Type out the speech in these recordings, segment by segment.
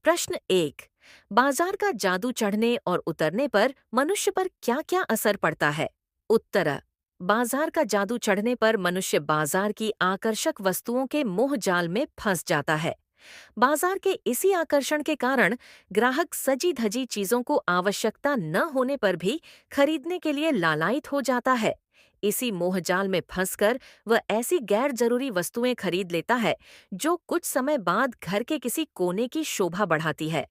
प्रश्न 1। बाजार का जादू चढ़ने और उतरने पर मनुष्य पर क्या-क्या असर पड़ता है? उत्तर। बाजार का जादू चढ़ने पर मनुष्य बाजार की आकर्षक वस्तुओं के मोह जाल में फंस जाता है। बाजार के इसी आकर्षण के कारण ग्राहक सजी धजी चीजों को आवश्यकता न होने पर भी खरीदने के लिए लालायित हो जाता है। इसी मोहजाल में फंसकर वह ऐसी गैर जरूरी वस्तुएं खरीद लेता है जो कुछ समय बाद घर के किसी कोने की शोभा बढ़ाती है।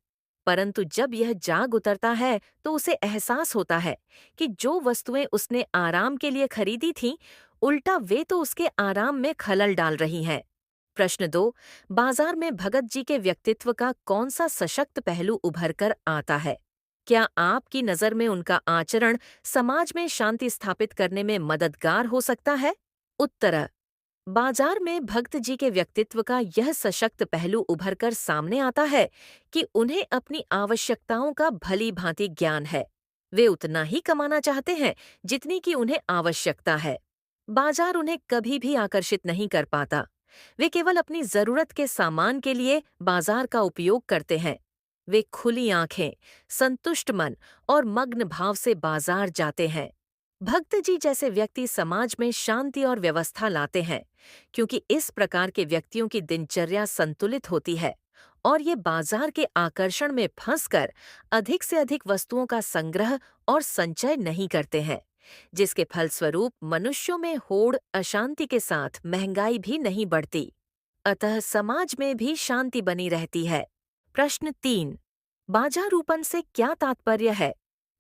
परंतु जब यह जाग उतरता है तो उसे एहसास होता है कि जो वस्तुएं उसने आराम के लिए खरीदी थीं, उल्टा वे तो उसके आराम में खलल डाल रही हैं। प्रश्न 2। बाजार में भगत जी के व्यक्तित्व का कौन सा सशक्त पहलू उभर कर आता है? क्या आपकी नज़र में उनका आचरण समाज में शांति स्थापित करने में मददगार हो सकता है? उत्तर। बाजार में भगत जी के व्यक्तित्व का यह सशक्त पहलू उभर कर सामने आता है कि उन्हें अपनी आवश्यकताओं का भली भांति ज्ञान है। वे उतना ही कमाना चाहते हैं जितनी कि उन्हें आवश्यकता है। बाजार उन्हें कभी भी आकर्षित नहीं कर पाता। वे केवल अपनी जरूरत के सामान के लिए बाजार का उपयोग करते हैं। वे खुली आंखें, संतुष्ट मन और मग्न भाव से बाजार जाते हैं। भक्त जी जैसे व्यक्ति समाज में शांति और व्यवस्था लाते हैं, क्योंकि इस प्रकार के व्यक्तियों की दिनचर्या संतुलित होती है और ये बाजार के आकर्षण में फंसकर अधिक से अधिक वस्तुओं का संग्रह और संचय नहीं करते हैं, जिसके फलस्वरूप मनुष्यों में होड़ अशांति के साथ महंगाई भी नहीं बढ़ती। अतः समाज में भी शांति बनी रहती है। प्रश्न 3। बाजारूपन से क्या तात्पर्य है?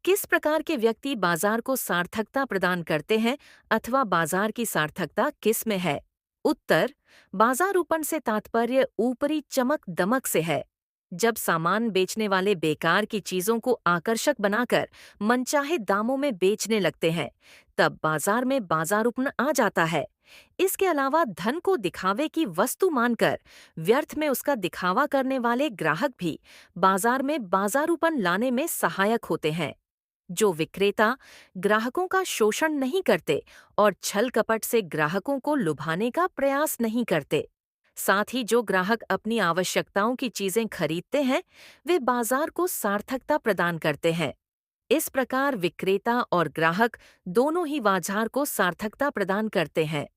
किस प्रकार के व्यक्ति बाजार को सार्थकता प्रदान करते हैं अथवा बाजार की सार्थकता किस में है? उत्तर। बाजारूपन से तात्पर्य ऊपरी चमक दमक से है। जब सामान बेचने वाले बेकार की चीजों को आकर्षक बनाकर मनचाहे दामों में बेचने लगते हैं, तब बाजार में बाजारूपन आ जाता है। इसके अलावा धन को दिखावे की वस्तु मानकर व्यर्थ में उसका दिखावा करने वाले ग्राहक भी बाजार में बाजारूपन लाने में सहायक होते हैं। जो विक्रेता ग्राहकों का शोषण नहीं करते और छल कपट से ग्राहकों को लुभाने का प्रयास नहीं करते, साथ ही जो ग्राहक अपनी आवश्यकताओं की चीजें खरीदते हैं, वे बाजार को सार्थकता प्रदान करते हैं। इस प्रकार विक्रेता और ग्राहक दोनों ही बाजार को सार्थकता प्रदान करते हैं।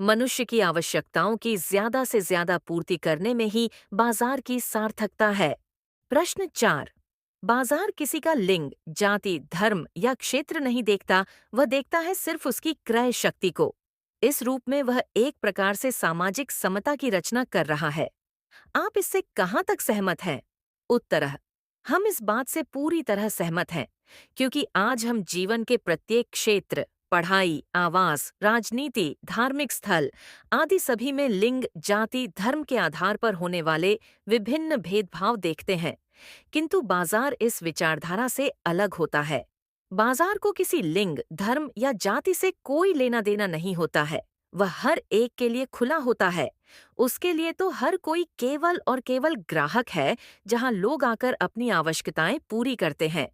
मनुष्य की आवश्यकताओं की ज्यादा से ज्यादा पूर्ति करने में ही बाजार की सार्थकता है। प्रश्न 4। बाजार किसी का लिंग, जाति, धर्म या क्षेत्र नहीं देखता, वह देखता है सिर्फ उसकी क्रय शक्ति को। इस रूप में वह एक प्रकार से सामाजिक समता की रचना कर रहा है। आप इससे कहाँ तक सहमत हैं? उत्तर। हम इस बात से पूरी तरह सहमत हैं, क्योंकि आज हम जीवन के प्रत्येक क्षेत्र, पढ़ाई, आवास, राजनीति, धार्मिक स्थल आदि सभी में लिंग, जाति, धर्म के आधार पर होने वाले विभिन्न भेदभाव देखते हैं। किंतु बाजार इस विचारधारा से अलग होता है। बाजार को किसी लिंग, धर्म या जाति से कोई लेना देना नहीं होता है। वह हर एक के लिए खुला होता है। उसके लिए तो हर कोई केवल और केवल ग्राहक है, जहां लोग आकर अपनी आवश्यकताएं पूरी करते हैं।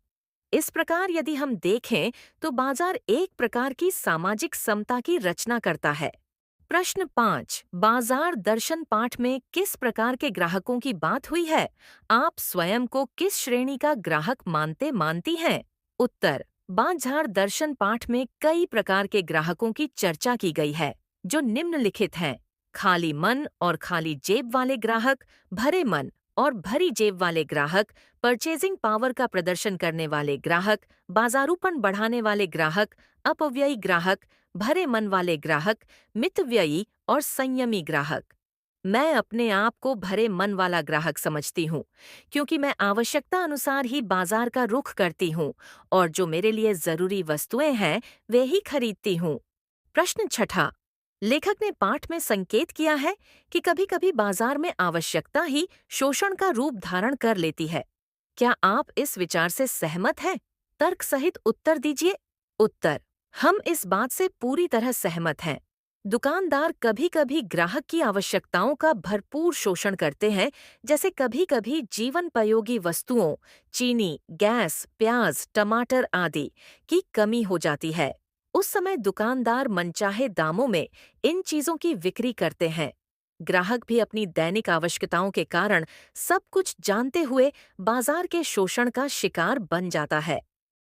इस प्रकार यदि हम देखें तो बाजार एक प्रकार की सामाजिक समता की रचना करता है। प्रश्न 5। बाजार दर्शन पाठ में किस प्रकार के ग्राहकों की बात हुई है? आप स्वयं को किस श्रेणी का ग्राहक मानती हैं? उत्तर। बाजार दर्शन पाठ में कई प्रकार के ग्राहकों की चर्चा की गई है, जो निम्नलिखित हैं। खाली मन और खाली जेब वाले ग्राहक, भरे मन और भरी जेब वाले ग्राहक, परचेजिंग पावर का प्रदर्शन करने वाले ग्राहक, बाजारूपन बढ़ाने वाले ग्राहक, अपव्ययी ग्राहक, भरे मन वाले ग्राहक, मितव्ययी और संयमी ग्राहक। मैं अपने आप को भरे मन वाला ग्राहक समझती हूँ, क्योंकि मैं आवश्यकता अनुसार ही बाजार का रुख करती हूँ और जो मेरे लिए जरूरी वस्तुएं हैं वे ही खरीदती हूँ। प्रश्न 6। लेखक ने पाठ में संकेत किया है कि कभी-कभी बाजार में आवश्यकता ही शोषण का रूप धारण कर लेती है। क्या आप इस विचार से सहमत हैं? तर्क सहित उत्तर दीजिए। उत्तर। हम इस बात से पूरी तरह सहमत हैं। दुकानदार कभी-कभी ग्राहक की आवश्यकताओं का भरपूर शोषण करते हैं, जैसे कभी-कभी जीवनोपयोगी वस्तुओं, चीनी, गैस, प्याज, टमाटर आदि की कमी हो जाती है। उस समय दुकानदार मनचाहे दामों में इन चीजों की बिक्री करते हैं। ग्राहक भी अपनी दैनिक आवश्यकताओं के कारण सब कुछ जानते हुए बाजार के शोषण का शिकार बन जाता है।